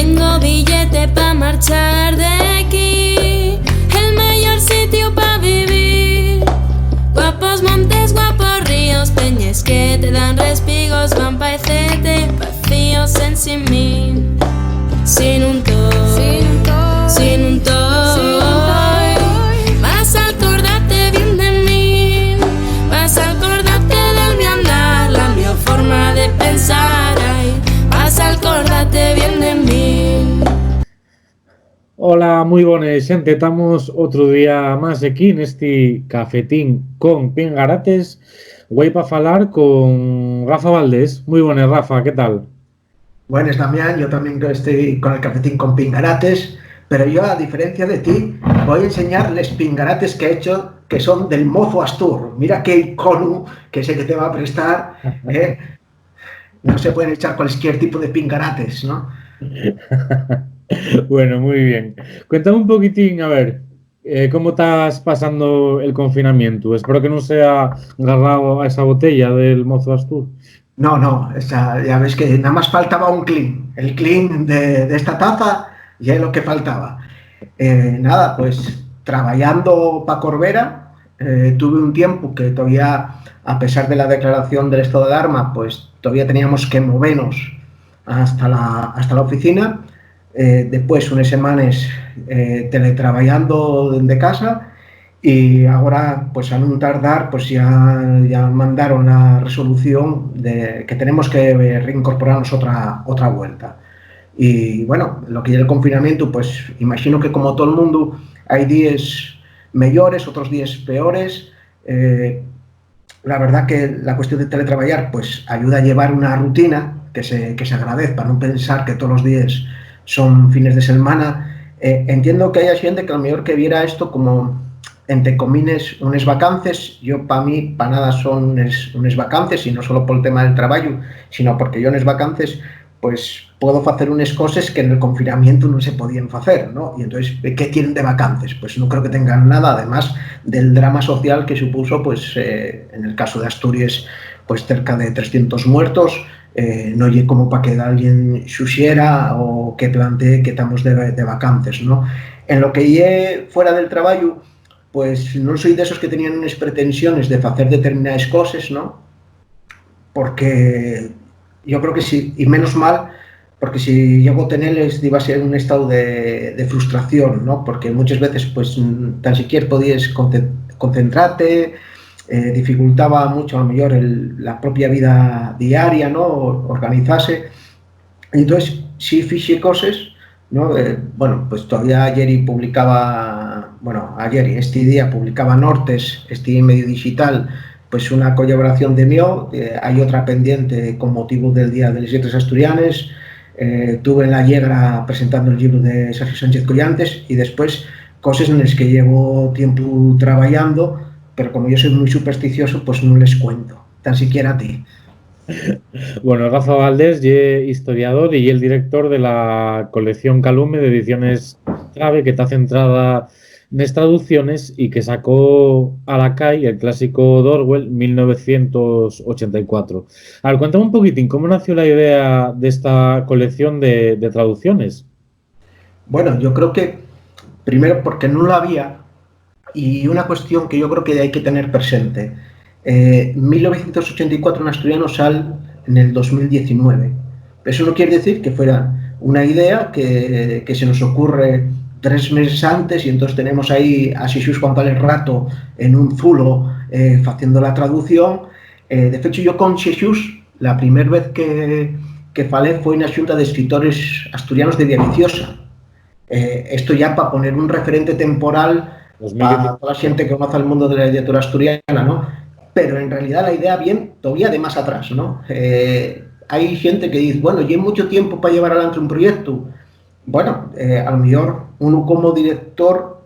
Tengo billete pa' marchar de aquí, el mejor sitio pa' vivir. Guapos montes, guapos ríos, peñas que te dan respigos, van paecete, vacíos sin mí. Sin un toy, sin un toy, vas a acordarte bien de mí, vas a acordarte del mi andar, la mi forma de pensar, ay, vas a acordarte bien de mí. Hola, moi bones, xente, estamos outro día máis aquí neste cafetín con Pingarates. Voy para falar con Rafa Valdés. Moi bones, Rafa, que tal? Buenas, Damián, yo también estoy con el cafetín con pingarates, pero yo, a diferencia de ti, voy a enseñar los pingarates que he hecho, que son del mozo Astur. Mira qué icono, que sé que te va a prestar, ¿eh? No se pueden echar cualquier tipo de pingarates, ¿no? Bueno, muy bien. Cuéntame un poquitín, a ver, ¿cómo estás pasando el confinamiento? Espero que no sea agarrado a esa botella del mozo Astur. No, ya ves que nada más faltaba un clean. El clean de esta taza ya es lo que faltaba. Nada, pues trabajando para Corbera, tuve un tiempo que todavía, a pesar de la declaración del estado de alarma, pues todavía teníamos que movernos hasta la oficina. Después, unas semanas teletrabajando desde casa. Y ahora, pues a no tardar, pues ya mandaron la resolución de que tenemos que reincorporarnos otra vuelta. Y bueno, lo que es el confinamiento, pues imagino que como todo el mundo hay días mejores, otros días peores. La verdad que la cuestión de teletrabajar pues ayuda a llevar una rutina que se agradece, para no pensar que todos los días son fines de semana. Entiendo que haya gente que a lo mejor que viera esto como, entre comines, unes vacances. Yo, para mí, para nada son unes vacances, y no solo por el tema del trabajo, sino porque yo unes vacances pues puedo hacer unas cosas que en el confinamiento no se podían hacer, ¿no? Y entonces, ¿qué tienen de vacances? Pues no creo que tengan nada, además del drama social que supuso, pues en el caso de Asturias, pues cerca de 300 muertos. No hay como para que alguien suxiera o que plantee que estamos de vacances, ¿no? En lo que llegue fuera del trabajo, pues no soy de esos que tenían unas pretensiones de hacer determinadas cosas, ¿no? Porque yo creo que sí, y menos mal, porque si llego a tenerles iba a ser un estado de frustración, ¿no? Porque muchas veces pues tan siquiera podías concentrarte, dificultaba mucho a lo mejor la propia vida diaria, ¿no? Organizarse. Entonces sí fixe cosas, ¿no? Bueno, pues todavía ayer publicaba, bueno, ayer y este día publicaba Nortes, este medio digital, pues una colaboración de mío. Hay otra pendiente con motivo del Día de las Letras Asturianes. Tuve en La Llegra presentando el libro de Sergio Sánchez Collantes, y después cosas en las que llevo tiempo trabajando, pero como yo soy muy supersticioso, pues no les cuento, tan siquiera a ti. Bueno, Rafa Valdés es historiador y el director de la colección Calume de Ediciones Trave, que está centrada en las traducciones y que sacó a la calle el clásico de Orwell 1984. A ver, cuéntame un poquitín, ¿cómo nació la idea de esta colección de traducciones? Bueno, yo creo que primero porque no la había, y una cuestión que yo creo que hay que tener presente. 1984 en asturiano sale en el 2019. Eso no quiere decir que fuera una idea que se nos ocurre 3 meses antes, y entonces tenemos ahí a Xesús González Rato en un zulo haciendo la traducción. De hecho, yo con Xesús, la primera vez que falé fue en la Xunta de Escritores Asturianos de Villaviciosa. Esto ya para poner un referente temporal para toda la gente que conoce el mundo de la literatura asturiana, ¿no? Pero en realidad la idea viene todavía de más atrás, ¿no? Hay gente que dice, bueno, ¿y hay mucho tiempo para llevar adelante un proyecto? Bueno, a lo mejor uno como director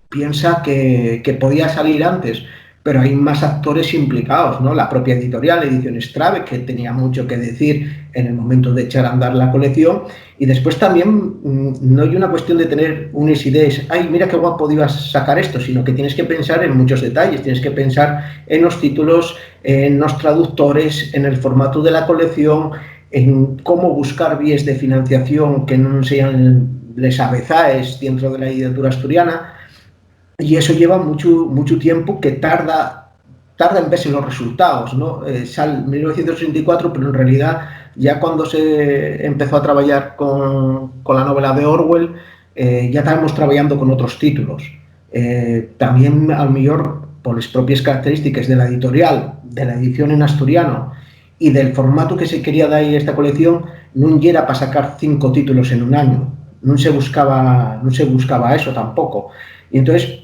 piensa que podía salir antes, pero hay más actores implicados, ¿no? La propia editorial, Ediciones Trave, que tenía mucho que decir en el momento de echar a andar la colección. Y después también no hay una cuestión de tener unas ideas, ay, mira qué guapo ibas sacar esto, sino que tienes que pensar en muchos detalles, tienes que pensar en los títulos, en los traductores, en el formato de la colección, en cómo buscar vías de financiación que non sean les avezaes dentro de la literatura asturiana, y eso lleva mucho tiempo que tarda en verse los resultados, ¿no? Sale en 1984, pero en realidad ya cuando se empezó a trabajar con la novela de Orwell, ya estábamos trabajando con otros títulos. También, a lo mejor, por las propias características de la editorial, de la edición en asturiano y del formato que se quería dar a esta colección, no era para sacar 5 títulos en un año. No se buscaba eso tampoco. Y entonces,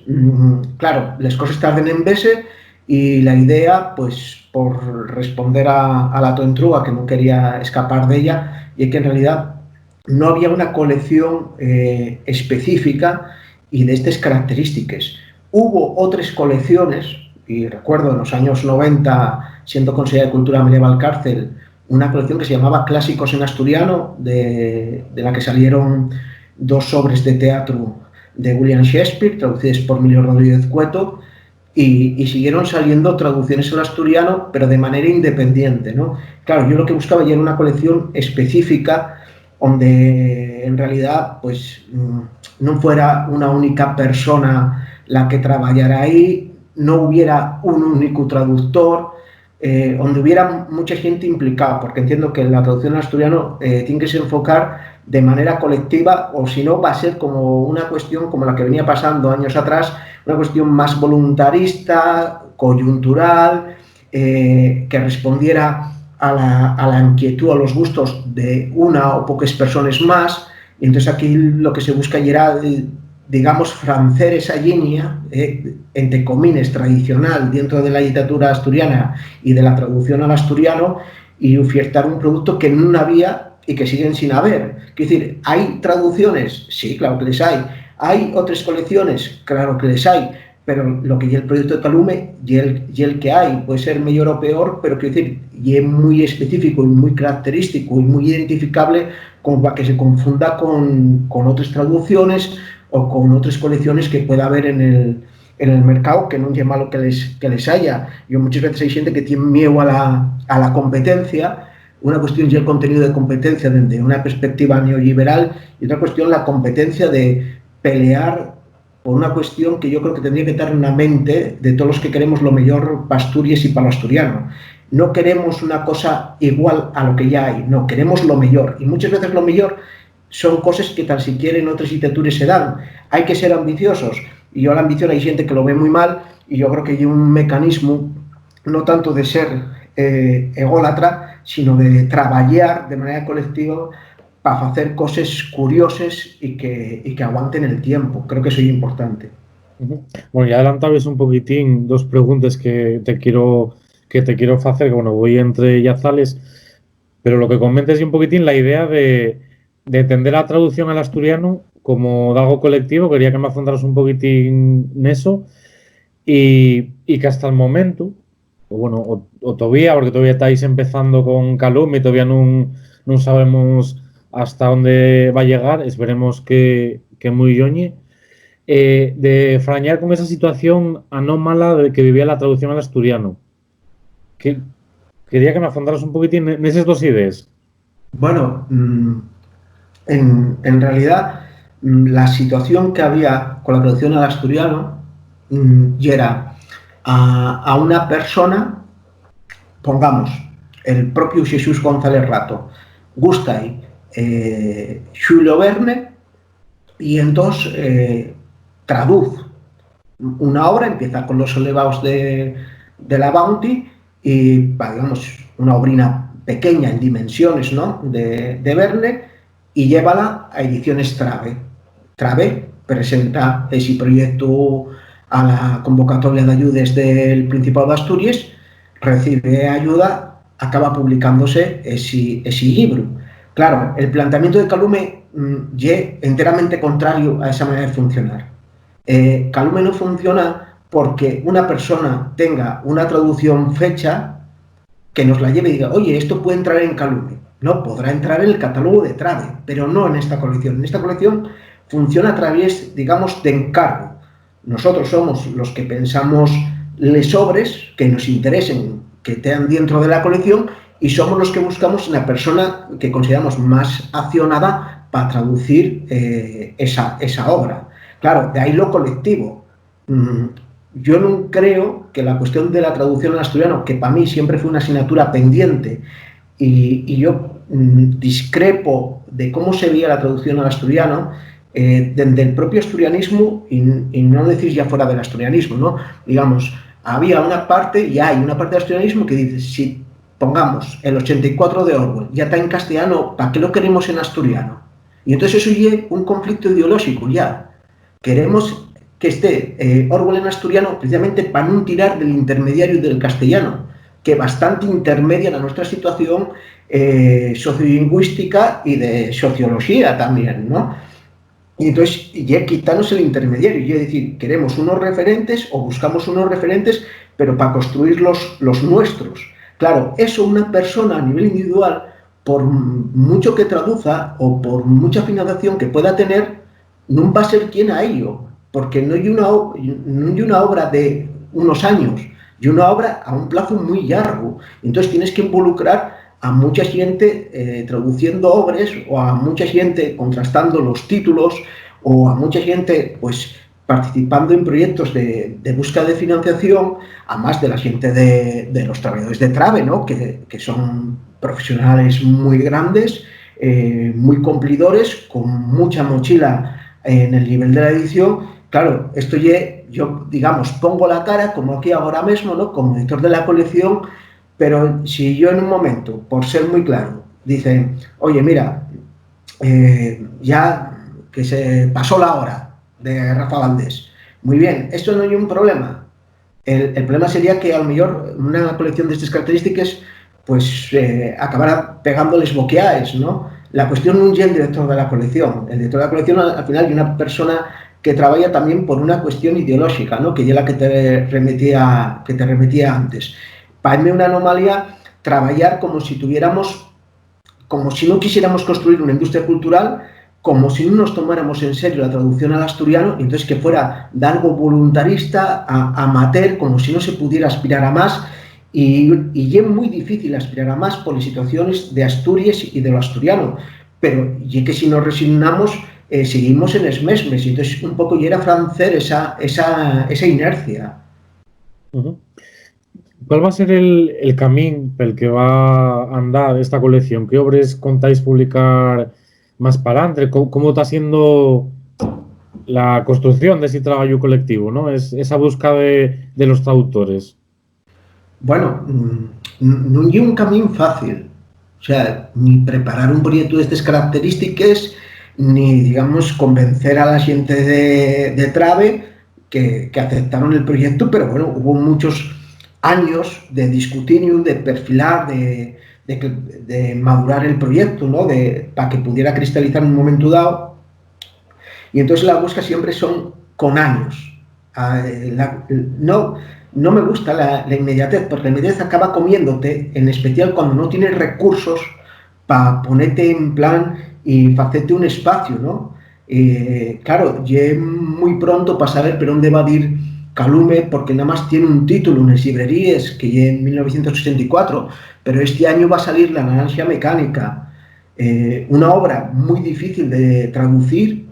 claro, las cosas tardan en verse, y la idea, pues, por responder a la Toentrúa, que no quería escapar de ella, y es que en realidad no había una colección específica y de estas características. Hubo otras colecciones, y recuerdo en los años 90, siendo consejera de Cultura Medieval Cárcel, una colección que se llamaba Clásicos en Asturiano, de la que salieron 2 sobres de teatro de William Shakespeare, traducidas por Emilio Rodríguez Cueto, y siguieron saliendo traducciones al asturiano, pero de manera independiente, ¿no? Claro, yo lo que buscaba ya era una colección específica, donde en realidad pues no fuera una única persona la que trabajara ahí, no hubiera un único traductor, donde hubiera mucha gente implicada, porque entiendo que la traducción al asturiano tiene que se enfocar de manera colectiva, o si no va a ser como una cuestión como la que venía pasando años atrás, una cuestión más voluntarista, coyuntural, que respondiera a la inquietud, a los gustos de una o pocas personas más. Y entonces aquí lo que se busca era, digamos, francer esa línea, entre comillas, tradicional dentro de la literatura asturiana y de la traducción al asturiano, y ofertar un producto que no había y que siguen sin haber. Quiero decir, ¿hay traducciones? Sí, claro que les hay. ¿Hay otras colecciones? Claro que les hay. Pero lo que ya el proyecto de Calume y el que hay puede ser mejor o peor, pero quiero decir, y es muy específico y muy característico y muy identificable, como para que se confunda con otras traducciones o con otras colecciones que pueda haber en el mercado, que no es malo que les haya. Yo muchas veces hay gente que tiene miedo a la competencia. Una cuestión es el contenido de competencia desde una perspectiva neoliberal, y otra cuestión la competencia de pelear por una cuestión que yo creo que tendría que estar en la mente de todos los que queremos lo mejor para Asturias y para lo asturiano. No queremos una cosa igual a lo que ya hay, no, queremos lo mejor, y muchas veces lo mejor son cosas que tan siquiera en otras literaturas se dan. Hay que ser ambiciosos, y yo la ambición hay gente que lo ve muy mal, y yo creo que hay un mecanismo no tanto de ser ególatra, sino de trabajar de manera colectiva para hacer cosas curiosas y que aguanten el tiempo. Creo que eso es importante. Bueno, ya adelantabas un poquitín 2 preguntas que te quiero hacer, que bueno, voy entre yazales, pero lo que comentes un poquitín la idea de entender la traducción al asturiano como de algo colectivo. Quería que me afrontaras un poquitín en eso, y que hasta el momento, o bueno, o todavía, porque todavía estáis empezando con Calume y todavía no sabemos hasta dónde va a llegar, esperemos que muy yoñe, de frañar con esa situación anómala de que vivía la traducción al asturiano. Quería que me afrontaras un poquitín en esas 2 ideas. Bueno, en realidad la situación que había con la traducción al asturiano era a una persona, pongamos, el propio Jesús González Rato, gustai Xulio Verne, y entonces traduz una obra, empieza con Los elevados de la Bounty, y digamos una obrina pequeña en dimensiones, ¿no?, de Verne, y llévala a Ediciones Trave. Trave presenta ese proyecto a la convocatoria de ayudas del Principado de Asturias, recibe ayuda, acaba publicándose ese libro. Claro, el planteamiento de Calume es enteramente contrario a esa manera de funcionar. Calume no funciona porque una persona tenga una traducción fecha que nos la lleve y diga, oye, esto puede entrar en Calume. No, podrá entrar en el catálogo de Trave, pero no en esta colección. En esta colección funciona a través, digamos, de encargo. Nosotros somos los que pensamos les obres que nos interesen, que estén dentro de la colección, y somos los que buscamos una persona que consideramos más accionada para traducir esa obra. Claro, de ahí lo colectivo. Yo no creo que la cuestión de la traducción al asturiano, que para mí siempre fue una asignatura pendiente, y yo discrepo de cómo se veía la traducción al asturiano, desde el propio asturianismo, y no decir ya fuera del asturianismo, ¿no? Digamos, había una parte, y hay una parte del asturianismo que dice, si pongamos el 84 de Orwell, ya está en castellano, ¿para qué lo queremos en asturiano? Y entonces eso ya es un conflicto ideológico ya. Queremos que esté Orwell en asturiano precisamente para no tirar del intermediario del castellano, que bastante intermedia la nuestra situación sociolingüística y de sociología también, ¿no? Y entonces ya quitarnos el intermediario, y es decir, queremos unos referentes o buscamos unos referentes, pero para construir los nuestros. Claro, eso una persona a nivel individual, por mucho que traduzca o por mucha financiación que pueda tener, no va a ser quien a ello, porque no hay una obra de unos años, y una obra a un plazo muy largo. Entonces tienes que involucrar a mucha gente traduciendo obras, o a mucha gente contrastando los títulos, o a mucha gente pues participando en proyectos de búsqueda de financiación, además de la gente de los trabajadores de Trave, ¿no? que son profesionales muy grandes, muy cumplidores, con mucha mochila en el nivel de la edición. Claro, esto yo, digamos, pongo la cara, como aquí ahora mismo, ¿no? Como editor de la colección, pero si yo en un momento, por ser muy claro, dice, oye, mira, ya que se pasó la hora de Rafa Valdés, muy bien, esto no hay un problema. El problema sería que a lo mejor una colección de estas características pues acabara pegándoles boqueaes, ¿no? La cuestión no es el director de la colección. El director de la colección al final es una persona que trabaja también por una cuestión ideológica, ¿no? Que es la que te remitía antes. Para mí una anomalía trabajar como si no quisiéramos construir una industria cultural, como si no nos tomáramos en serio la traducción al asturiano, y entonces que fuera de algo voluntarista, amateur, como si no se pudiera aspirar a más, y es muy difícil aspirar a más por las situaciones de Asturias y de lo asturiano, pero y que si nos resignamos seguimos en es mesmes, y entonces un poco ya era francés esa inercia. Uh-huh. ¿Cuál va a ser el camino pel que va a andar esta colección? ¿Qué obras contáis publicar más para adelante? ¿Cómo está siendo la construcción de ese trabajo colectivo, ¿no? Esa búsqueda de los traductores. Bueno, no es un camino fácil. O sea, ni preparar un proyecto de estas características, ni, digamos, convencer a la gente de Trave que aceptaron el proyecto, pero bueno, hubo muchos años de discutir, de perfilar, de madurar el proyecto, ¿no? Para que pudiera cristalizar en un momento dado. Y entonces la búsqueda siempre son con años. No me gusta la inmediatez, porque la inmediatez acaba comiéndote, en especial cuando no tienes recursos para ponerte en plan y hacerte un espacio, ¿no? Claro, llegué muy pronto para saber por dónde va a ir Calume, porque nada más tiene un título en las librerías, que ya en 1984, pero este año va a salir La Naranja Mecánica, una obra muy difícil de traducir,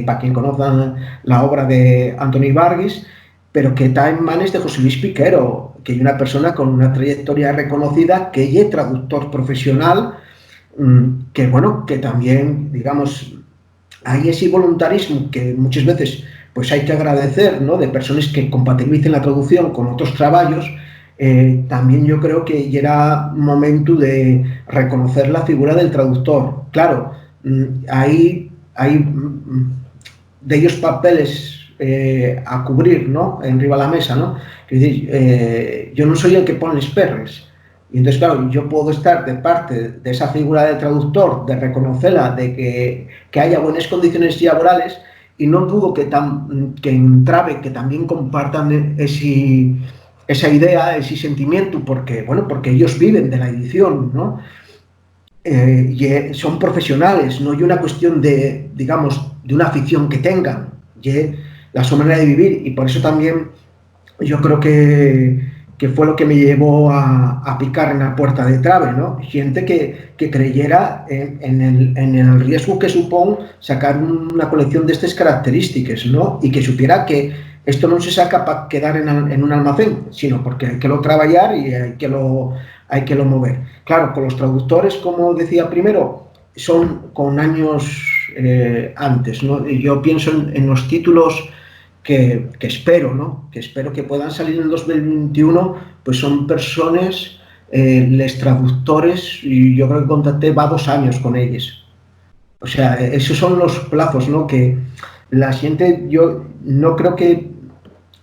para quien conozca la obra de Antoni Vargas, pero que está en manos de José Luis Piquero, que es una persona con una trayectoria reconocida, que es traductor profesional, que bueno, que también, digamos, hay ese voluntarismo que muchas veces pues hay que agradecer, ¿no? De personas que compatibilicen la traducción con otros trabajos. También yo creo que ya era momento de reconocer la figura del traductor. Claro, hay de ellos papeles a cubrir, ¿no? Enriba de la mesa, ¿no? Es decir, yo no soy el que pone los perres. Y entonces, claro, yo puedo estar de parte de esa figura del traductor, de reconocerla, de que haya buenas condiciones laborales, y no dudo que en Trave que también compartan esa idea, ese sentimiento, porque, bueno, porque ellos viven de la edición, ¿no? Y son profesionales, no hay una cuestión de, digamos, de una afición que tengan, y la su manera de vivir, y por eso también yo creo que que fue lo que me llevó a picar en la puerta de Trave, ¿no? Gente que creyera en el riesgo que supone sacar una colección de estas características, ¿no? Y que supiera que esto no se saca para quedar en un almacén, sino porque hay que lo trabajar y hay que lo mover. Claro, con los traductores, como decía primero, son con años antes, ¿no? Y yo pienso en los títulos que espero, ¿no? Que espero que puedan salir en el 2021, pues son personas, les traductores, y yo creo que contacté va 2 años con ellos. O sea, esos son los plazos, ¿no? Que la gente, yo no creo que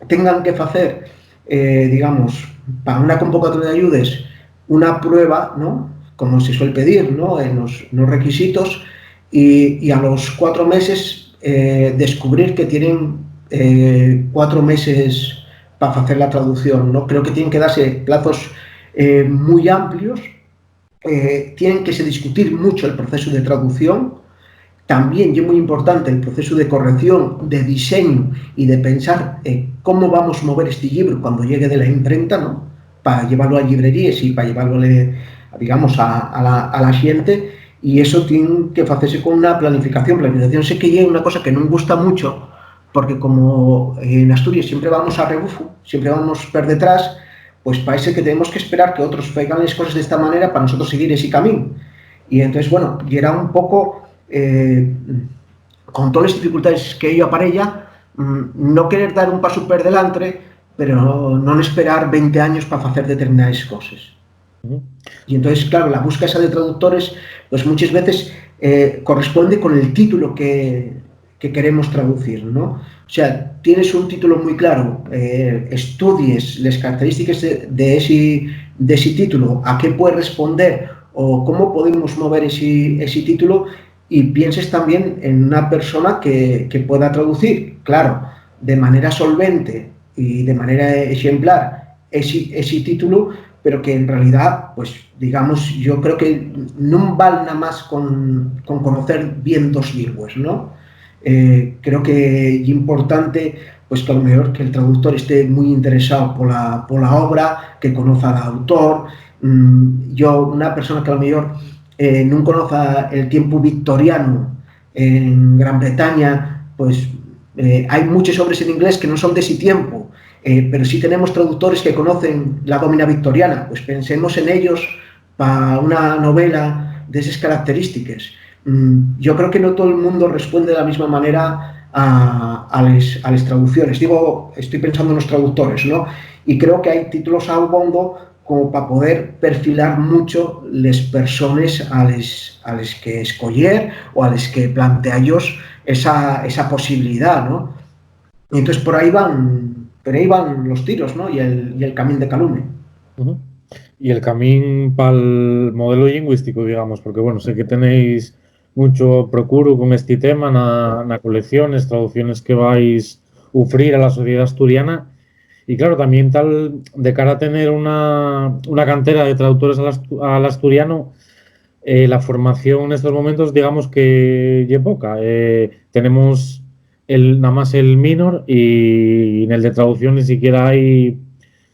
tengan que hacer, digamos, para una convocatoria de ayudas, una prueba, ¿no? Como se suele pedir, ¿no? En los requisitos, y a los 4 meses descubrir que tienen 4 meses para hacer la traducción, ¿no? Creo que tienen que darse plazos muy amplios, tienen que se discutir mucho el proceso de traducción, también, y es muy importante, el proceso de corrección, de diseño y de pensar cómo vamos a mover este libro cuando llegue de la imprenta, ¿no? Para llevarlo a librerías y para llevarlo, digamos, a la gente, y eso tiene que hacerse con una planificación. Planificación sé que es una cosa que no me gusta mucho, porque como en Asturias siempre vamos a rebufo, siempre vamos por detrás, pues parece que tenemos que esperar que otros hagan las cosas de esta manera para nosotros seguir ese camino. Y entonces, bueno, y era un poco, con todas las dificultades que ello aparella, no querer dar un paso por delante, pero no esperar 20 años para hacer determinadas cosas. Y entonces, claro, la búsqueda esa de traductores, pues muchas veces corresponde con el título que queremos traducir, ¿no? O sea, tienes un título muy claro, estudies las características de ese título, a qué puede responder o cómo podemos mover ese título, y pienses también en una persona que pueda traducir, claro, de manera solvente y de manera ejemplar ese título, pero que en realidad, pues digamos, yo creo que no vale nada más con conocer bien 2 lenguas, ¿no? Creo que es importante, pues que a lo mejor que el traductor esté muy interesado por la obra, que conozca al autor. Yo, una persona que a lo mejor no conozca el tiempo victoriano en Gran Bretaña, pues hay muchas obras en inglés que no son de ese tiempo, pero sí tenemos traductores que conocen la domina victoriana, pues pensemos en ellos para una novela de esas características. Yo creo que no todo el mundo responde de la misma manera a las traducciones. Digo, estoy pensando en los traductores, ¿no? Y creo que hay títulos a fondo como para poder perfilar mucho las personas a las que escoger o a las que plantea ellos esa posibilidad, ¿no? Y entonces por ahí van los tiros, ¿no? Y el camino de Calume. Y el camino para el modelo lingüístico, digamos, porque, bueno, sé que tenéis mucho procuro con este tema na colecciones, traducciones que vais a ofrecer a la sociedad asturiana, y claro, también tal, de cara a tener una cantera de traductores al asturiano, la formación en estos momentos, digamos que es poca. Tenemos nada más el minor, y en el de traducción ni siquiera hay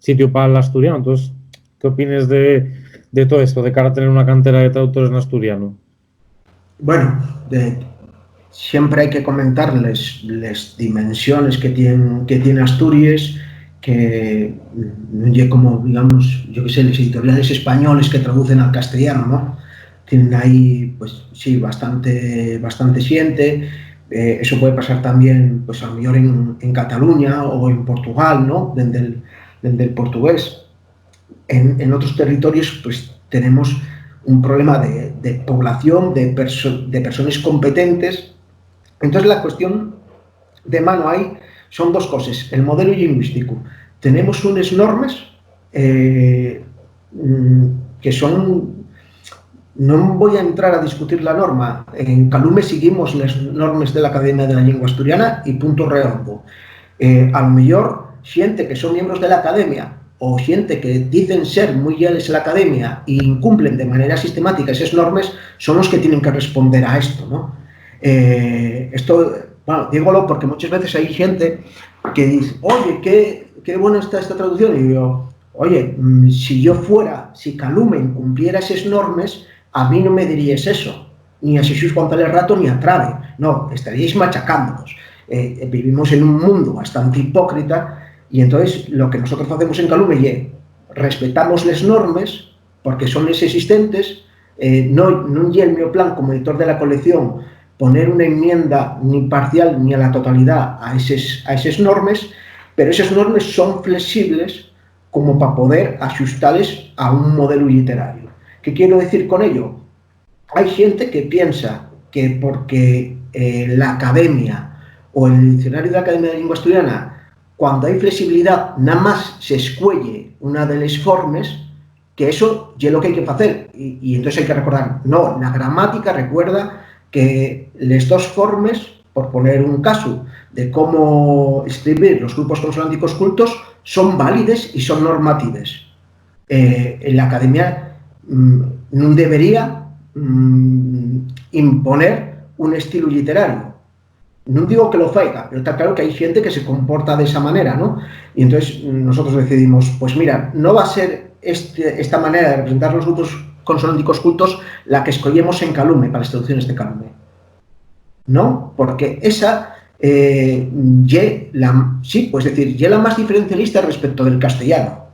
sitio para el asturiano. Entonces, ¿qué opinas de todo esto, de cara a tener una cantera de traductores en asturiano? Bueno, siempre hay que comentarles las dimensiones que tiene Asturias, que como, digamos, yo que sé, los editoriales españoles que traducen al castellano, ¿no? Tienen ahí, pues sí, bastante gente. Eso puede pasar también, pues a lo mejor en Cataluña o en Portugal, ¿no? Desde el portugués. En otros territorios, pues tenemos un problema de población, de personas competentes. Entonces la cuestión de mano ahí son 2 cosas. El modelo lingüístico. Tenemos unas normas que son... No voy a entrar a discutir la norma. En Calume seguimos las normas de la Academia de la Lengua Asturiana y punto redondo. A lo mejor gente que son miembros de la Academia o gente que dicen ser muy leales a la Academia e incumplen de manera sistemática esas normas son los que tienen que responder a esto, ¿no? Esto, bueno, dígolo porque muchas veces hay gente que dice, oye, qué buena está esta traducción, y yo, oye, si Calumen cumpliera esas normas, a mí no me diríais eso, ni a Jesús González Rato ni a Trave, no, estaríais machacándonos. Vivimos en un mundo bastante hipócrita y entonces lo que nosotros hacemos en Calume es respetamos las normas porque son las existentes, no es el mío plan como editor de la colección poner una enmienda ni parcial ni a la totalidad a esas normas, pero esas normas son flexibles como para poder ajustarles a un modelo literario. ¿Qué quiero decir con ello? Hay gente que piensa que porque la academia o el diccionario de la Academia de Lengua Asturiana, cuando hay flexibilidad, nada más se escuelle una de las formas, que eso es lo que hay que hacer. Y entonces hay que recordar, no, la gramática recuerda que las dos formas, por poner un caso de cómo escribir los grupos consonánticos cultos, son válidas y son normativas. En la academia no debería imponer un estilo literario. No digo que lo faiga, pero está claro que hay gente que se comporta de esa manera, ¿no? Y entonces nosotros decidimos, pues mira, no va a ser esta manera de representar los grupos consonánticos cultos la que escogemos en Calume, para las traducciones de Calume. ¿No? Porque esa ye la más diferencialista respecto del castellano.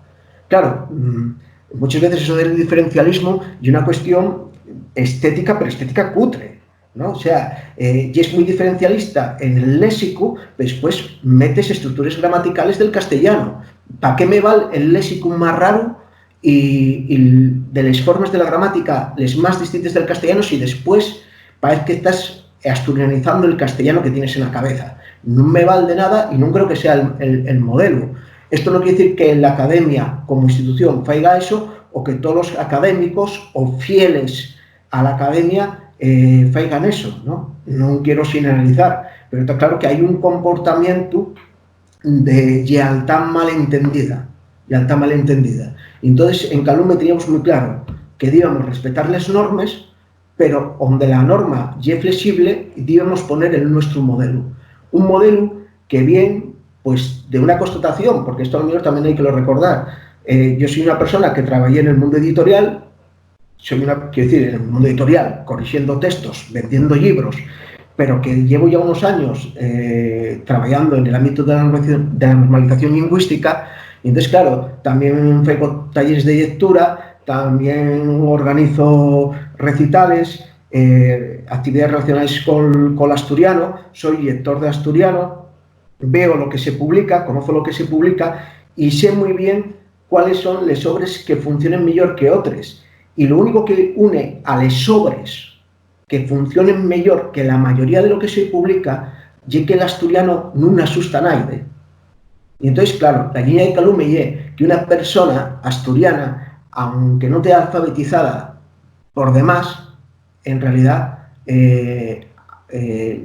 Claro, muchas veces eso del diferencialismo es una cuestión estética, pero estética cutre, ¿no? O sea, y es muy diferencialista en el léxico, después metes estructuras gramaticales del castellano. ¿Para qué me vale el léxico más raro y de las formas de la gramática las más distintas del castellano si después parece que estás asturianizando el castellano que tienes en la cabeza? No me vale de nada y no creo que sea el modelo. Esto no quiere decir que la academia como institución faiga eso o que todos los académicos o fieles a la academia faigan eso, ¿no? No quiero generalizar, pero está claro que hay un comportamiento de lealtad malentendida. Entonces, en Calume teníamos muy claro que debíamos respetar las normas, pero donde la norma es flexible, debíamos poner en nuestro modelo. Un modelo que bien, pues, de una constatación, porque esto a lo mejor también hay que lo recordar. Yo soy una persona que trabajé en el mundo editorial, en el mundo editorial, corrigiendo textos, vendiendo libros, pero que llevo ya unos años trabajando en el ámbito de la normalización lingüística. Y entonces, claro, también hago talleres de lectura, también organizo recitales, actividades relacionadas con el asturiano, soy lector de asturiano, veo lo que se publica, conozco lo que se publica y sé muy bien cuáles son las obras que funcionan mejor que otras. Y lo único que une a las obras que funcionen mejor que la mayoría de lo que se publica es que el asturiano no asusta a nadie. Y entonces, claro, la línea de Calume es que una persona asturiana, aunque no esté alfabetizada por demás, en realidad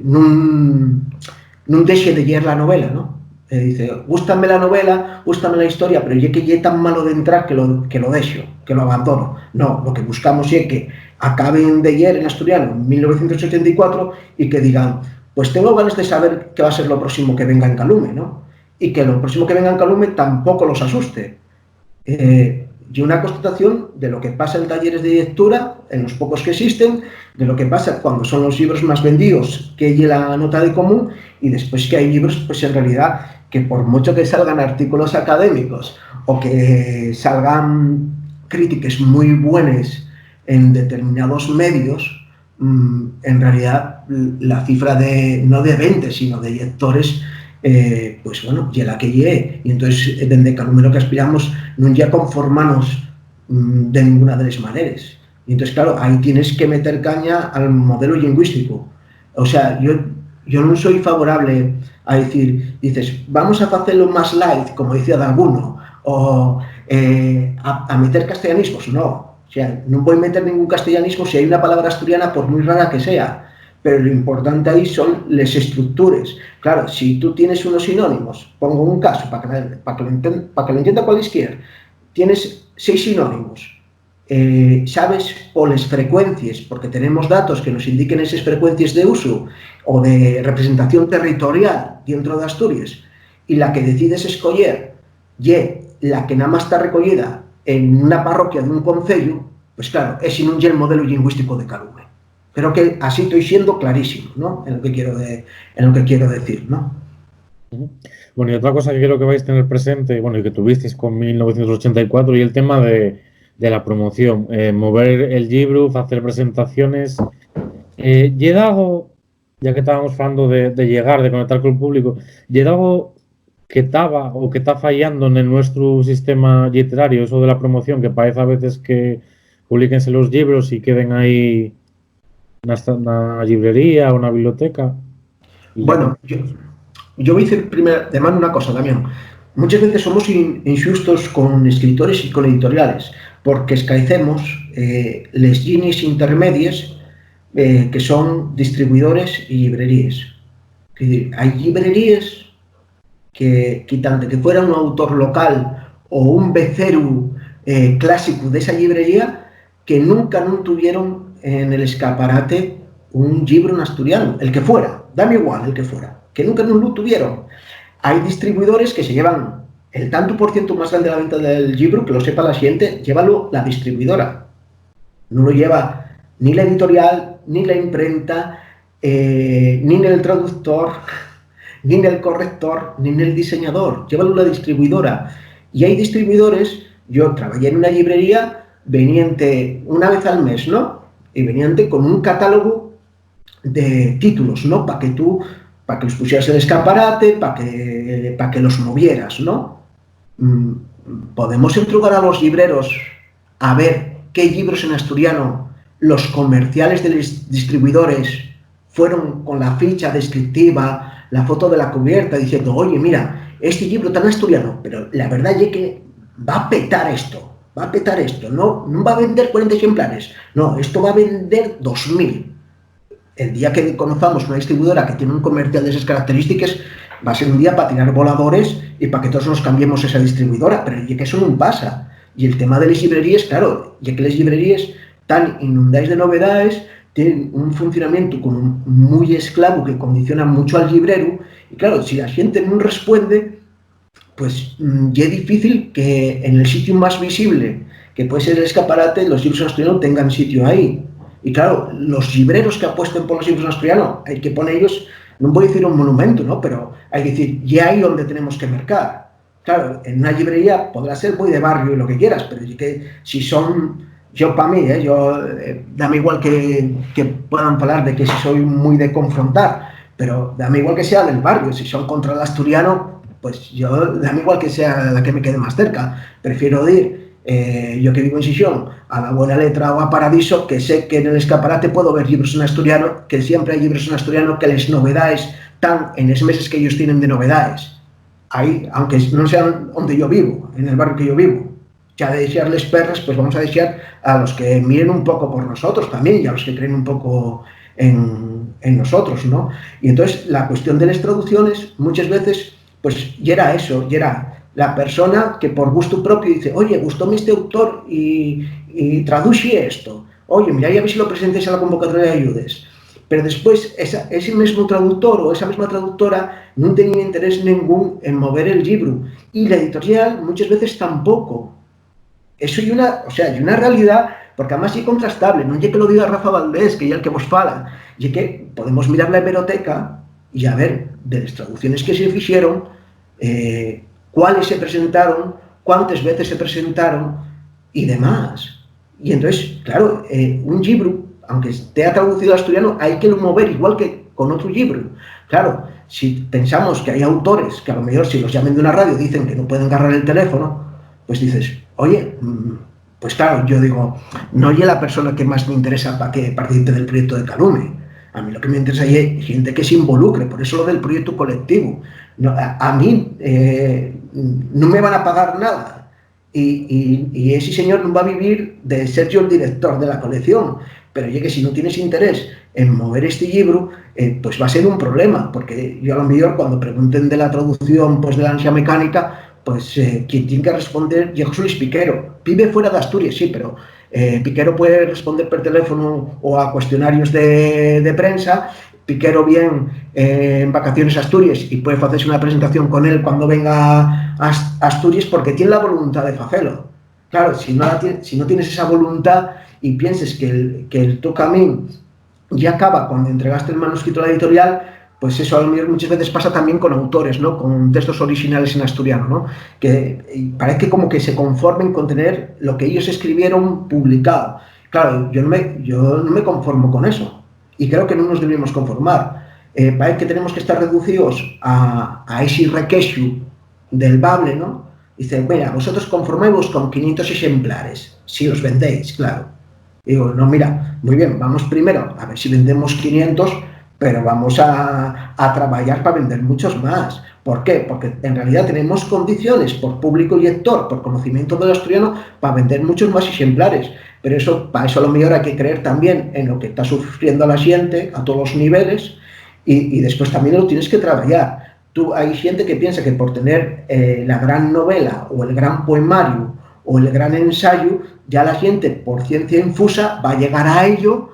no deje de leer la novela, ¿no? Dice, gústame la novela, gústame la historia, pero ya que es tan malo de entrar que lo dejo, que lo abandono. No, lo que buscamos es que acaben de leer en asturiano en 1984 y que digan, pues tengo ganas de saber qué va a ser lo próximo que venga en Calume, ¿no? Y que lo próximo que venga en Calume tampoco los asuste. Y una constatación de lo que pasa en talleres de lectura, en los pocos que existen, de lo que pasa cuando son los libros más vendidos, que hay la nota de común, y después que hay libros, pues en realidad, que por mucho que salgan artículos académicos o que salgan críticas muy buenas en determinados medios, en realidad la cifra no de ventas, sino de lectores, pues bueno, y la que llegue. Y entonces, desde Calume lo que aspiramos no ya conformarnos de ninguna de las maneras. Y entonces, claro, ahí tienes que meter caña al modelo lingüístico. O sea, yo no soy favorable a dices, vamos a hacerlo más light, como decía de alguno, o a meter castellanismos. No, o sea, no voy a meter ningún castellanismo si hay una palabra asturiana, por muy rara que sea. Pero lo importante ahí son las estructuras. Claro, si tú tienes unos sinónimos, pongo un caso para que lo entienda cualquiera, tienes 6 sinónimos, sabes por las frecuencias, porque tenemos datos que nos indiquen esas frecuencias de uso o de representación territorial dentro de Asturias, y la que decides escoger la que nada más está recollida en una parroquia de un concello, pues claro, ese non é el modelo lingüístico de Calume. Creo que así estoy siendo clarísimo, ¿no? En lo que quiero decir, ¿no? Bueno, y otra cosa que quiero que vais a tener presente, bueno, y que tuvisteis con 1984, y el tema de la promoción, mover el libro, hacer presentaciones. ¿Y algo, ya que estábamos hablando de llegar, de conectar con el público, y algo que estaba o que está fallando en nuestro sistema literario, eso de la promoción, que parece a veces que publíquense los libros y queden ahí en una librería o una biblioteca? Bueno, yo voy a decir primero, de mano una cosa, Damián. Muchas veces somos injustos con escritores y con editoriales, porque escaecemos les líneas intermedias que son distribuidores y librerías. Es decir, hay librerías que, quitando que fuera un autor local o un becero clásico de esa librería, que nunca no tuvieron en el escaparate un libro en asturiano, el que fuera, dame igual el que fuera, que nunca no lo tuvieron. Hay distribuidores que se llevan el tanto por ciento más grande de la venta del libro, que lo sepa la gente, llévalo la distribuidora. No lo lleva ni la editorial, ni la imprenta, ni el traductor, ni el corrector, ni el diseñador. Llévalo la distribuidora. Y hay distribuidores, yo trabajé en una librería, veniente una vez al mes, ¿no? Y veniente con un catálogo de títulos, ¿no? Para que los pusieras en el escaparate, para que los movieras, ¿no? Podemos entregar a los libreros a ver qué libros en asturiano los comerciales de los distribuidores fueron con la ficha descriptiva, la foto de la cubierta, diciendo, oye, mira, este libro tan asturiano, pero la verdad es que va a petar esto, no va a vender 40 ejemplares, no, esto va a vender 2000. El día que conozcamos una distribuidora que tiene un comercial de esas características, va a ser un día para tirar voladores y para que todos nos cambiemos esa distribuidora, pero ya que eso no pasa. Y el tema de las librerías, claro, ya que las librerías están inundadas de novedades, tienen un funcionamiento como muy esclavo que condiciona mucho al librero, y claro, si la gente no responde, pues ya es difícil que en el sitio más visible, que puede ser el escaparate, los libros en asturiano tengan sitio ahí. Y claro, los libreros que apuesten por los libros en asturiano, hay que poner ellos, no voy a decir un monumento, ¿no? Pero hay que decir, ya ahí donde tenemos que mercar. Claro, en una librería podrá ser muy de barrio y lo que quieras, pero es que si son, yo para mí, dame igual que puedan hablar de que si soy muy de confrontar, pero dame igual que sea del barrio, si son contra el asturiano, pues yo, dame igual que sea la que me quede más cerca, prefiero ir, yo que vivo en Sisión, a la Buena Letra o a Paradiso, que sé que en el escaparate puedo ver libros en asturiano, que siempre hay libros en asturiano, que las novedades están en los meses que ellos tienen de novedades. Ahí, aunque no sean donde yo vivo, en el barrio que yo vivo, ya de desearles perras, pues vamos a desear a los que miren un poco por nosotros también y a los que creen un poco en nosotros, ¿no? Y entonces la cuestión de las traducciones muchas veces, pues ya era eso, ya era la persona que por gusto propio dice, oye, gustóme este autor y traduce esto, oye, mira, ya ver si lo presentéis a la convocatoria de ayudes. Pero después ese mismo traductor o esa misma traductora no tenía interés ningún en mover el libro, y la editorial muchas veces tampoco. Eso hay una realidad, porque además es contrastable, no es que lo diga Rafa Valdés, que es el que vos fala, es que podemos mirar la hemeroteca y a ver de las traducciones que se hicieron, cuáles se presentaron, cuántas veces se presentaron y demás. Y entonces, claro, un libro, aunque esté traducido al asturiano, hay que lo mover igual que con otro libro. Claro, si pensamos que hay autores que a lo mejor si los llamen de una radio dicen que no pueden agarrar el teléfono, pues dices, oye, pues claro, yo digo, no es la persona que más me interesa para que participe del proyecto de Calume. A mí lo que me interesa es gente que se involucre, por eso lo del proyecto colectivo. No, a mí no me van a pagar nada. Y ese señor no va a vivir de ser yo el director de la colección, pero ya que si no tienes interés en mover este libro, pues va a ser un problema, porque yo a lo mejor cuando pregunten de la traducción pues de la ansia mecánica, pues quien tiene que responder es Luis Piquero. Vive fuera de Asturias, sí, pero Piquero puede responder por teléfono o a cuestionarios de prensa, Piquero bien en vacaciones a Asturias y puede hacerse una presentación con él cuando venga a Asturias porque tiene la voluntad de hacerlo. Claro, si no tienes esa voluntad y pienses que el tu camino ya acaba cuando entregaste el manuscrito a la editorial, pues eso a lo mejor muchas veces pasa también con autores, ¿no? Con textos originales en asturiano, ¿no? Que parece como que se conformen con tener lo que ellos escribieron publicado. Claro, yo no me conformo con eso y creo que no nos debemos conformar. Parece que tenemos que estar reducidos a ese requeixo del bable, ¿no? Dice, mira, vosotros conforméis con 500 ejemplares, si los vendéis, claro. Digo, no, mira, muy bien, vamos primero a ver si vendemos 500, pero vamos a trabajar para vender muchos más. ¿Por qué? Porque en realidad tenemos condiciones por público y lector, por conocimiento del asturiano, para vender muchos más ejemplares. Pero eso, para eso a lo mejor hay que creer también en lo que está sufriendo la gente a todos los niveles y después también lo tienes que trabajar. Hay gente que piensa que por tener la gran novela o el gran poemario o el gran ensayo, ya la gente por ciencia infusa va a llegar a ello,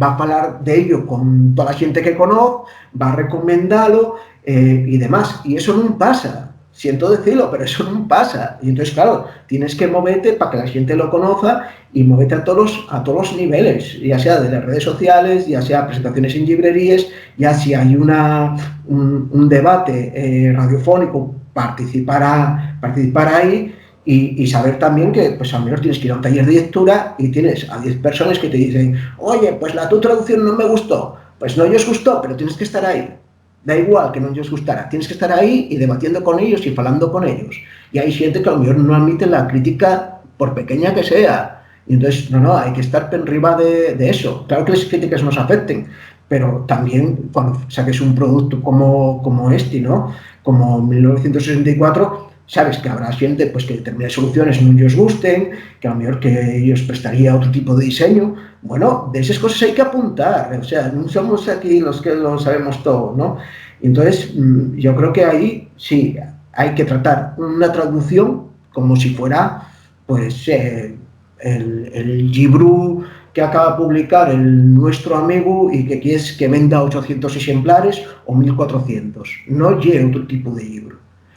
va a hablar de ello con toda la gente que conoce, va a recomendarlo y demás. Y eso no pasa. Siento decirlo, pero eso no pasa. Y entonces, claro, tienes que moverte para que la gente lo conozca y moverte a todos los niveles, ya sea de las redes sociales, ya sea presentaciones en librerías, ya si hay un debate radiofónico, participar ahí y saber también que pues a lo mejor tienes que ir a un taller de lectura y tienes a 10 personas que te dicen, oye, pues tu traducción no me gustó. Pues no os gustó, pero tienes que estar ahí. Da igual que no os gustara, tienes que estar ahí y debatiendo con ellos y hablando con ellos. Y hay gente que a lo mejor no admite la crítica por pequeña que sea. Y entonces, no, hay que estar arriba de eso. Claro que las críticas nos afecten, pero también cuando saques un producto como este, ¿no? Como 1964, sabes que habrá gente pues, que determinadas soluciones no os gusten, que a lo mejor que ellos prestaría otro tipo de diseño. Bueno, de esas cosas hay que apuntar, o sea, no somos aquí los que lo sabemos todo, ¿no? Entonces, yo creo que ahí sí hay que tratar una traducción como si fuera, pues, el libro que acaba de publicar nuestro amigo y que quieres que venda 800 ejemplares o 1400. No lleve otro tipo de libro.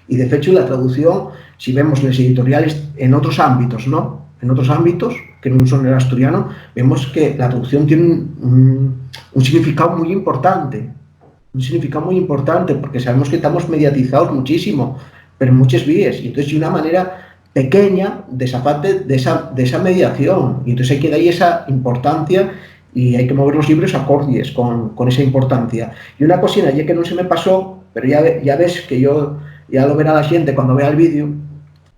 Y de hecho la traducción, si vemos las editoriales en otros ámbitos, ¿no? En otros ámbitos, que no son el asturiano, vemos que la traducción tiene un significado muy importante. Un significado muy importante, porque sabemos que estamos mediatizados muchísimo, pero en muchas vías. Y entonces hay una manera pequeña de esa parte, de esa mediación. Y entonces hay que darle esa importancia y hay que mover los libros acordes con esa importancia. Y una cosina, ya que no se me pasó, pero ya ves que yo... ya lo verá la gente cuando vea el vídeo,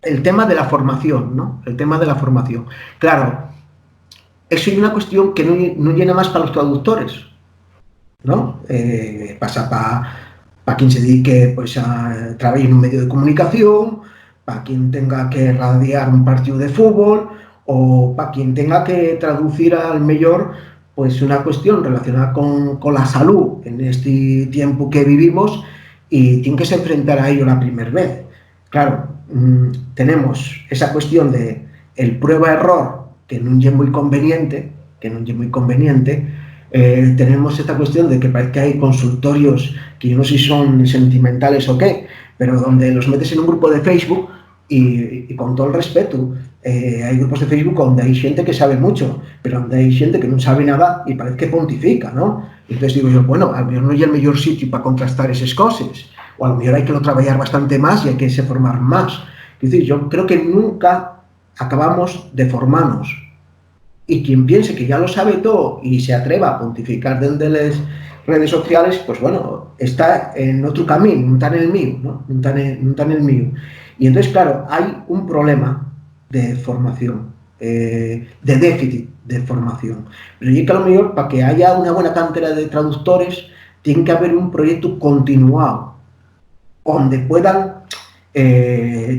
el tema de la formación, ¿no? El tema de la formación. Claro, eso es una cuestión que no llena más para los traductores, ¿no? Pasa para quien se dedique pues, a trabajar en un medio de comunicación, para quien tenga que radiar un partido de fútbol o para quien tenga que traducir al mejor pues, una cuestión relacionada con la salud en este tiempo que vivimos y tiene que se enfrentar a ello la primera vez. Claro, tenemos esa cuestión de el prueba-error, que no es muy conveniente, tenemos esta cuestión de que parece que hay consultorios que yo no sé si son sentimentales o qué, pero donde los metes en un grupo de Facebook y con todo el respeto, hay grupos de Facebook donde hay gente que sabe mucho, pero donde hay gente que no sabe nada y parece que pontifica, ¿no? Entonces digo yo, bueno, a lo mejor no hay el mejor sitio para contrastar esas cosas, o a lo mejor hay que lo trabajar bastante más y hay que se formar más. Es decir, yo creo que nunca acabamos de formarnos. Y quien piense que ya lo sabe todo y se atreva a pontificar desde las redes sociales, pues bueno, está en otro camino, no está en el mío, ¿no? No está en el mío. Y entonces, claro, hay un problema de formación, de déficit de formación. Pero yo creo que a lo mejor para que haya una buena cantera de traductores, tiene que haber un proyecto continuado, donde puedan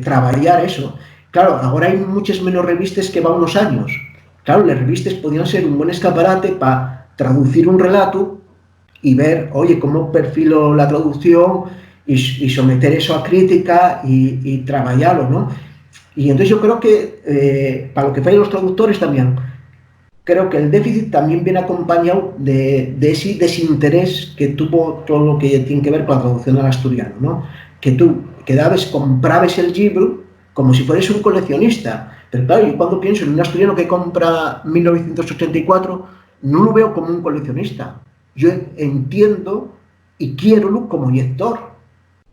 trabajar eso. Claro, ahora hay muchas menos revistas que van unos años. Claro, las revistas podrían ser un buen escaparate para traducir un relato y ver, oye, cómo perfilo la traducción y someter eso a crítica y trabajarlo, ¿no? Y entonces yo creo que para lo que fallan los traductores también, creo que el déficit también viene acompañado de ese desinterés que tuvo todo lo que tiene que ver con la traducción al asturiano, ¿no? Que tú quedabas, comprabas el libro como si fueras un coleccionista. Pero claro, yo cuando pienso en un asturiano que compra 1984, no lo veo como un coleccionista. Yo entiendo y quiero como lector,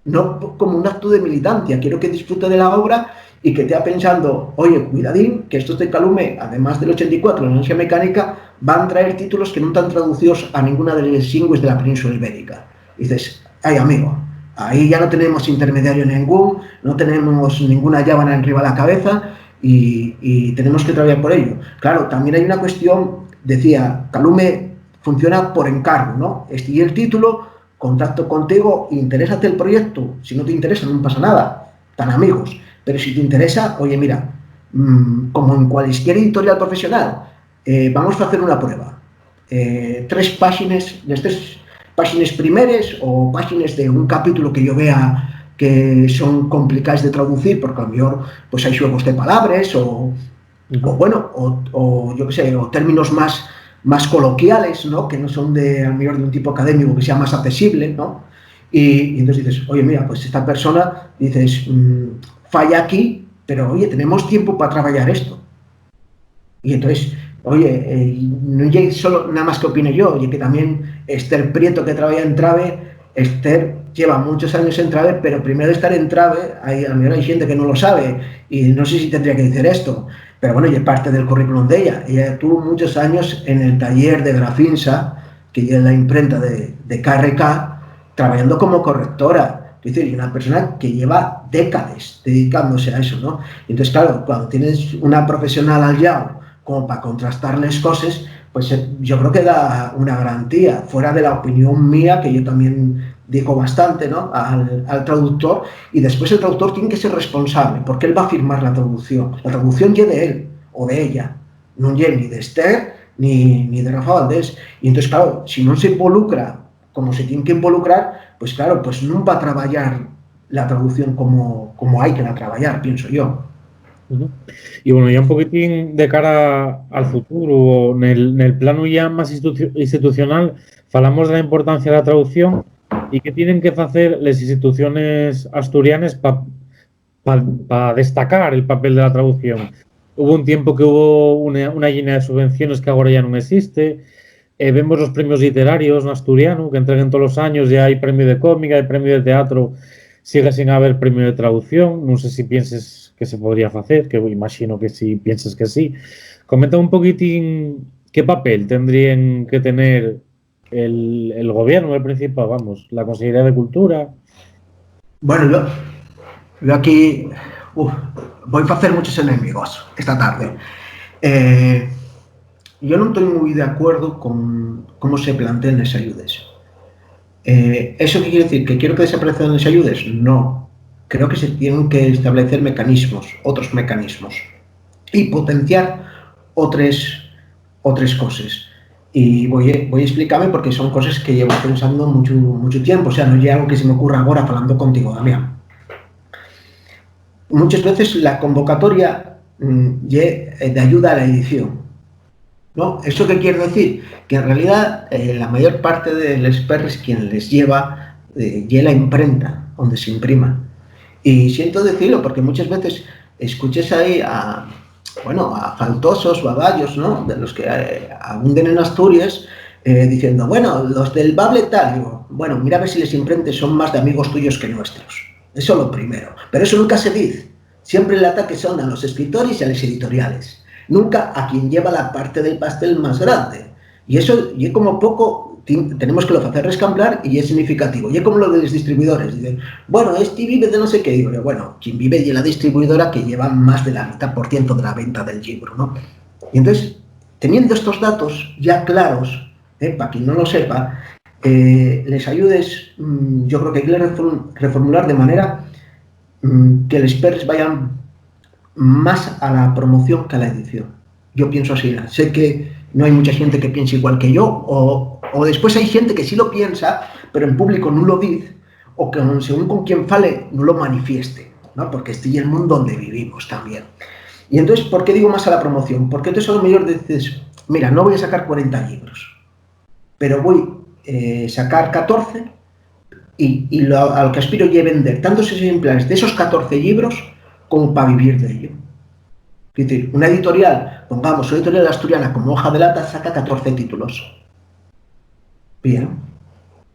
no como un acto de militancia. Quiero que disfrute de la obra y que esté pensando, oye, cuidadín, que estos de Calume, además del 84, la Anuncia Mecánica, van a traer títulos que no están traducidos a ninguna de las lingües de la península ibérica. Y dices, ay, amigo, ahí ya no tenemos intermediario ningún, no tenemos ninguna llábana arriba de la cabeza y tenemos que trabajar por ello. Claro, también hay una cuestión, decía, Calume funciona por encargo, ¿no? Y el título, contacto contigo, interésate el proyecto. Si no te interesa, no pasa nada, tan amigos. Pero si te interesa, oye, mira, como en cualquier editorial profesional, vamos a hacer una prueba. 3 páginas, de 3 páginas primeras o páginas de un capítulo que yo vea que son complicadas de traducir, porque a lo mejor pues hay juegos de palabras o yo qué sé, o términos más coloquiales, ¿no? Que no son a lo mejor de un tipo académico, que sea más accesible, ¿no? Y entonces dices, oye, mira, pues esta persona, dices, falla aquí, pero oye, tenemos tiempo para trabajar esto. Y entonces, oye, no hay solo nada más que opine yo, oye, que también Esther Prieto, que trabaja en Trave, Esther lleva muchos años en Trave, pero primero de estar en Trave, a lo mejor hay gente que no lo sabe, y no sé si tendría que decir esto, pero bueno, y es parte del currículum de ella. Ella tuvo muchos años en el taller de Grafinsa, que es la imprenta de KRK, trabajando como correctora. Es decir, una persona que lleva décadas dedicándose a eso, ¿no? Entonces, claro, cuando tienes una profesional al lado como para contrastarles cosas, pues yo creo que da una garantía, fuera de la opinión mía, que yo también digo bastante, ¿no? al traductor, y después el traductor tiene que ser responsable, porque él va a firmar la traducción. La traducción ya de él o de ella, no ya ni de Esther ni de Rafa Valdés. Y entonces, claro, si no se involucra como se tiene que involucrar, pues claro, pues no va a trabajar la traducción como hay que la trabajar, pienso yo. Y bueno, ya un poquitín de cara al futuro, en el plano ya más institucional, falamos de la importancia de la traducción y qué tienen que hacer las instituciones asturianas para destacar el papel de la traducción. Hubo un tiempo que hubo una línea de subvenciones que ahora ya no existe. Vemos los premios literarios en asturiano que entregan todos los años, ya hay premio de cómica, hay premio de teatro, sigue sin haber premio de traducción. No sé si pienses que se podría hacer, que imagino que sí, piensas que sí. Comenta un poquitín qué papel tendrían que tener el gobierno, el principal, vamos, la Consejería de Cultura. Bueno, yo aquí voy a hacer muchos enemigos esta tarde. Yo no estoy muy de acuerdo con cómo se plantean las ayudas. ¿Eso qué quiere decir? ¿Que quiero que desaparezcan las ayudas? No. Creo que se tienen que establecer otros mecanismos, y potenciar otras cosas. Y voy a explicarme porque son cosas que llevo pensando mucho tiempo. O sea, no es algo que se me ocurra ahora hablando contigo, Damián. Muchas veces la convocatoria de ayuda a la edición, ¿no? ¿Eso qué quiere decir? Que en realidad la mayor parte de los perros quien les lleva la imprenta donde se imprima. Y siento decirlo porque muchas veces escuches ahí a faltosos, baballos, ¿no? De los que abunden en Asturias, diciendo, bueno, los del Bable tal, digo, bueno, mira a ver si les imprentes son más de amigos tuyos que nuestros. Eso es lo primero. Pero eso nunca se dice. Siempre el ataque son a los escritores y a las editoriales. Nunca a quien lleva la parte del pastel más grande. Y eso, y como poco, tenemos que lo hacer rescamblar y es significativo. Y es como lo de los distribuidores. Dicen, bueno, este vive de no sé qué. Digo, bueno, quien vive de la distribuidora que lleva más de la mitad% de la venta del libro, ¿no? Y entonces, teniendo estos datos ya claros, para quien no lo sepa, les ayudes, yo creo que hay que reformular de manera que los perros vayan más a la promoción que a la edición. Yo pienso así. Sé que no hay mucha gente que piense igual que yo, o después hay gente que sí lo piensa, pero en público no lo dice, o que según con quien fale no lo manifieste, ¿no? Porque este es el mundo donde vivimos también. Y entonces, ¿por qué digo más a la promoción? Porque entonces a lo mejor dices, mira, no voy a sacar 40 libros, pero voy a sacar 14 y a lo que aspiro es vender tantos ejemplares de esos 14 libros como para vivir de ello. Es decir, una editorial, pongamos, una editorial asturiana como Hoja de Lata saca 14 títulos. Bien,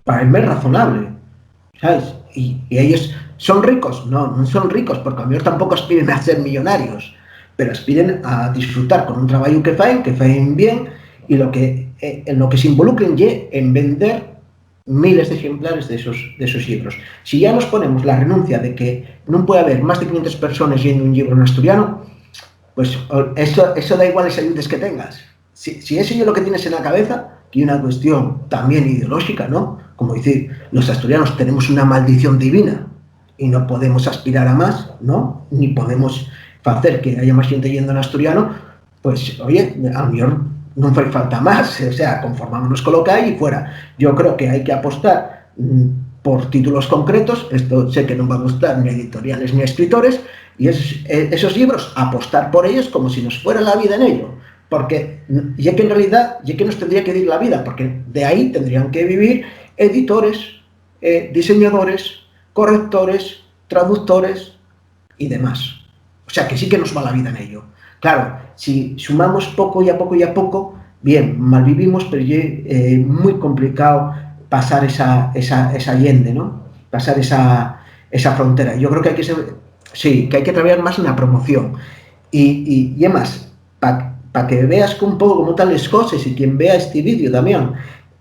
para el mes razonable, ¿sabes? Y ellos son ricos, no son ricos, porque a lo mejor tampoco aspiren a ser millonarios, pero aspiren a disfrutar con un trabajo que faen bien, y en lo que se involucren en vender miles de ejemplares de esos libros. Si ya nos ponemos la renuncia de que no puede haber más de 500 personas leyendo un libro en asturiano, pues eso da igual las ayudas que tengas. Si eso es lo que tienes en la cabeza, que hay una cuestión también ideológica, ¿no? Como decir, los asturianos tenemos una maldición divina y no podemos aspirar a más, ¿no? Ni podemos hacer que haya más gente yendo en asturiano, pues, oye, a lo mejor no hace falta más, o sea, conformámonos con lo que hay y fuera. Yo creo que hay que apostar por títulos concretos, esto sé que no va a gustar ni a editoriales ni a escritores, y esos libros, apostar por ellos como si nos fuera la vida en ello, porque ya que en realidad, ya que nos tendría que ir la vida, porque de ahí tendrían que vivir editores, diseñadores, correctores, traductores y demás. O sea, que sí que nos va la vida en ello. Claro, si sumamos poco y a poco, bien, mal vivimos, pero es muy complicado pasar esa allende, ¿no? Pasar esa frontera. Yo creo que hay que que hay que trabajar más en la promoción. Y además, para que veas un poco cómo están las cosas, y quien vea este vídeo también,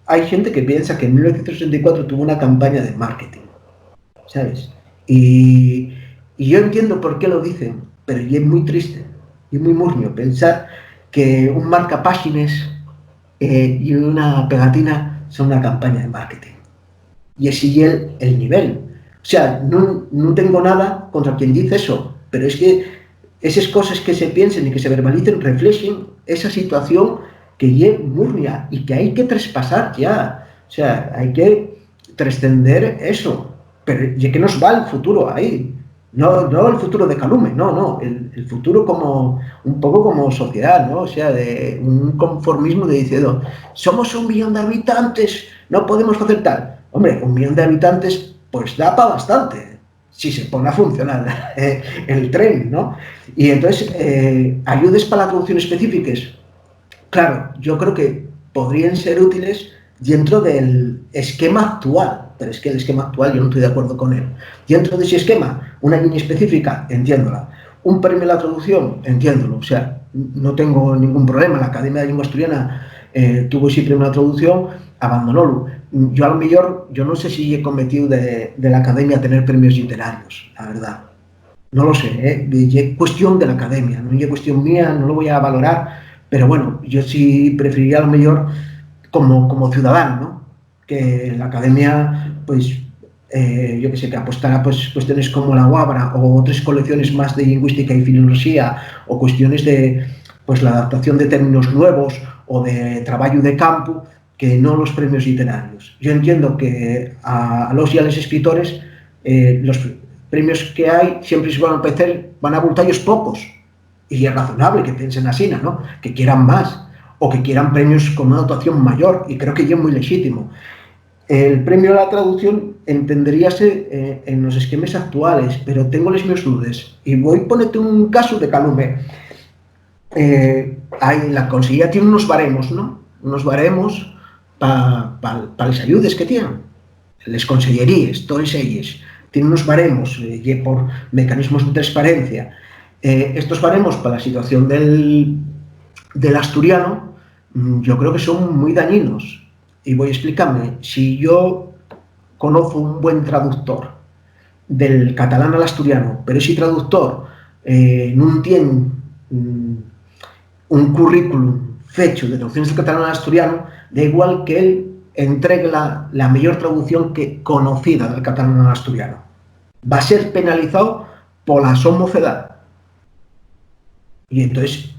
hay gente que piensa que en 1964 tuvo una campaña de marketing, ¿sabes? Y yo entiendo por qué lo dicen, pero es muy triste y muy murmio pensar que un marcapáginas y una pegatina son una campaña de marketing. Y ese es el nivel. O sea, no tengo nada contra quien dice eso, pero es que esas cosas que se piensen y que se verbalicen reflejen esa situación que es murmia y que hay que traspasar ya. O sea, hay que trascender eso. Pero ya que nos va el futuro ahí. No el futuro de Calume, no, el futuro como un poco como sociedad, ¿no? O sea, de un conformismo de diciendo, somos 1 millón de habitantes, no podemos hacer tal. Hombre, 1 millón de habitantes, pues da para bastante, si se pone a funcionar el tren, ¿no? Y entonces, ayudas para la traducción específicas, claro, yo creo que podrían ser útiles dentro del esquema actual. Pero es que el esquema actual yo no estoy de acuerdo con él. Dentro de ese esquema, una línea específica, entiéndola. Un premio a la traducción, entiéndolo. O sea, no tengo ningún problema. La Academia de Lengua Asturiana tuvo ese premio a la traducción, abandonólo. Yo a lo mejor, yo no sé si he cometido de la Academia tener premios literarios, la verdad. No lo sé, es cuestión de la Academia, no es cuestión mía, no lo voy a valorar, pero bueno, yo sí preferiría a lo mejor como ciudadano, ¿no? Que la Academia, pues, yo que sé, que apostara pues cuestiones como la Guabra o otras colecciones más de lingüística y filología, o cuestiones de pues la adaptación de términos nuevos o de trabajo de campo, que no los premios literarios. Yo entiendo que a los y a los escritores los premios que hay siempre se van a voltallos pocos, y es razonable que piensen así, ¿no? Que quieran más o que quieran premios con una dotación mayor, y creo que ya es muy legítimo. El premio a la traducción entenderíase en los esquemas actuales, pero tengo las mis dudas. Y voy a ponerte un caso de Calume. La Consejería tiene unos baremos, ¿no? Unos baremos para las ayudas que tienen. Las consellerías, todas ellas, tienen unos baremos por mecanismos de transparencia. Estos baremos para la situación del asturiano, yo creo que son muy dañinos. Y voy a explicarme. Si yo conozco un buen traductor del catalán al asturiano, pero ese traductor no tiene un currículum fecho de traducciones del catalán al asturiano, da igual que él entregue la mejor traducción conocida del catalán al asturiano. Va a ser penalizado por la somocedad. Y entonces,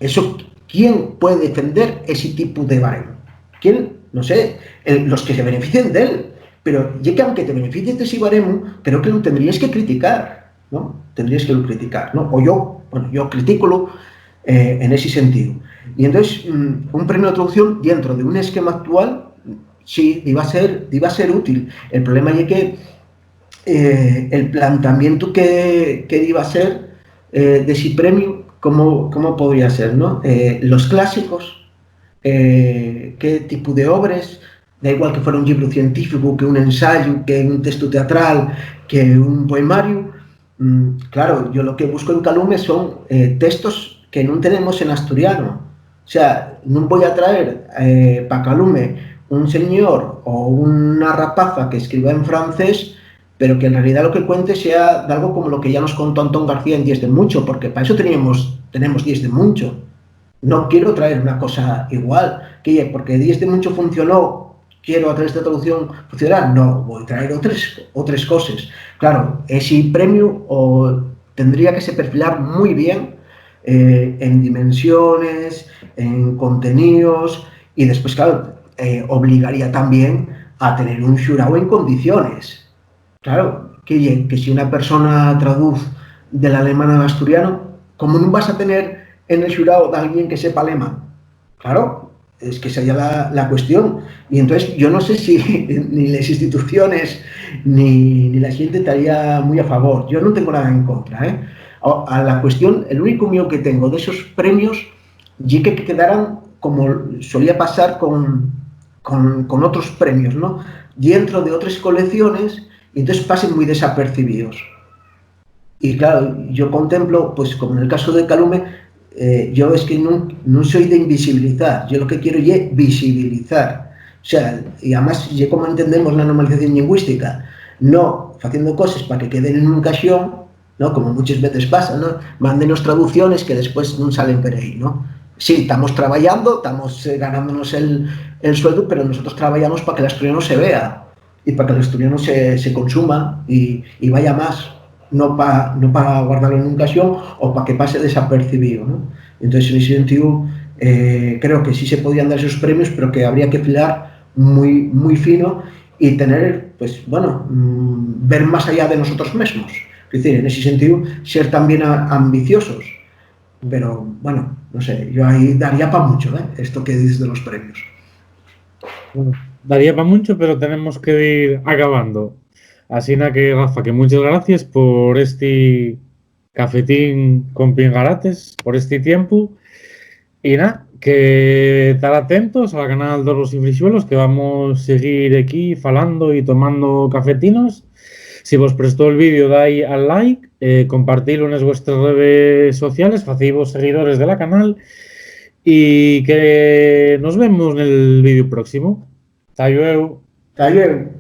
¿quién puede defender ese tipo de baremo? ¿Quién? No sé, los que se beneficien de él. Pero ya que aunque te beneficies de ese baremo, creo que lo tendrías que criticar, ¿no? Tendrías que lo criticar, ¿no? O yo critico en ese sentido. Y entonces, un premio de traducción dentro de un esquema actual, sí, iba a ser útil. El problema es que el planteamiento que iba a ser de ese premio, ¿cómo podría ser, ¿no? Los clásicos, qué tipo de obras, da igual que fuera un libro científico, que un ensayo, que un texto teatral, que un poemario. Claro, yo lo que busco en Calume son textos que no tenemos en asturiano. O sea, no voy a traer para Calume un señor o una rapaza que escriba en francés, pero que en realidad lo que cuente sea de algo como lo que ya nos contó Antón García en Diez de Mucho, porque para eso tenemos Diez de Mucho. No quiero traer una cosa igual, que porque Diez de Mucho funcionó, quiero a través de traducción funcionar. No, voy a traer otras cosas. Claro, ese premio tendría que se perfilar muy bien en dimensiones, en contenidos, y después, claro, obligaría también a tener un xurado en condiciones. Claro, que si una persona traduce del alemán al asturiano, ¿cómo no vas a tener en el xurado de alguien que sepa alemán? Claro, es que sería la cuestión. Y entonces yo no sé si ni las instituciones ni la gente estaría muy a favor. Yo no tengo nada en contra, ¿eh? A la cuestión, el único mío que tengo de esos premios y que quedaran como solía pasar con otros premios, ¿no? Dentro de otras colecciones, y entonces pasen muy desapercibidos. Y claro, yo contemplo, pues como en el caso de Calume, yo es que no soy de invisibilizar, yo lo que quiero es visibilizar. O sea, y además, ya como entendemos la normalización lingüística, no haciendo cosas para que queden en un cajón, ¿no? Como muchas veces pasa, ¿no? Mándenos traducciones que después no salen por ahí, ¿no? Sí, estamos trabajando, estamos ganándonos el sueldo, pero nosotros trabajamos para que el asturiano se vea y para que el asturiano se consuma y vaya más, no para guardarlo en un cajón o para que pase desapercibido, ¿no? Entonces, en ese sentido, creo que sí se podían dar esos premios, pero que habría que filar muy, muy fino y tener, pues bueno, ver más allá de nosotros mismos. Es decir, en ese sentido, ser también ambiciosos. Pero bueno, no sé, yo ahí daría para mucho, esto que dices de los premios. Bueno, daría para mucho, pero tenemos que ir acabando. Así que, Rafa, que muchas gracias por este cafetín con Pingarates, por este tiempo. Y nada, que estar atentos al canal de los Infrisuelos, que vamos a seguir aquí falando y tomando cafetinos. Si vos prestó el vídeo, dais al like, compartidlo en vuestras redes sociales, hacéis seguidores de la canal y que nos vemos en el vídeo próximo. Hasta luego. Hasta luego.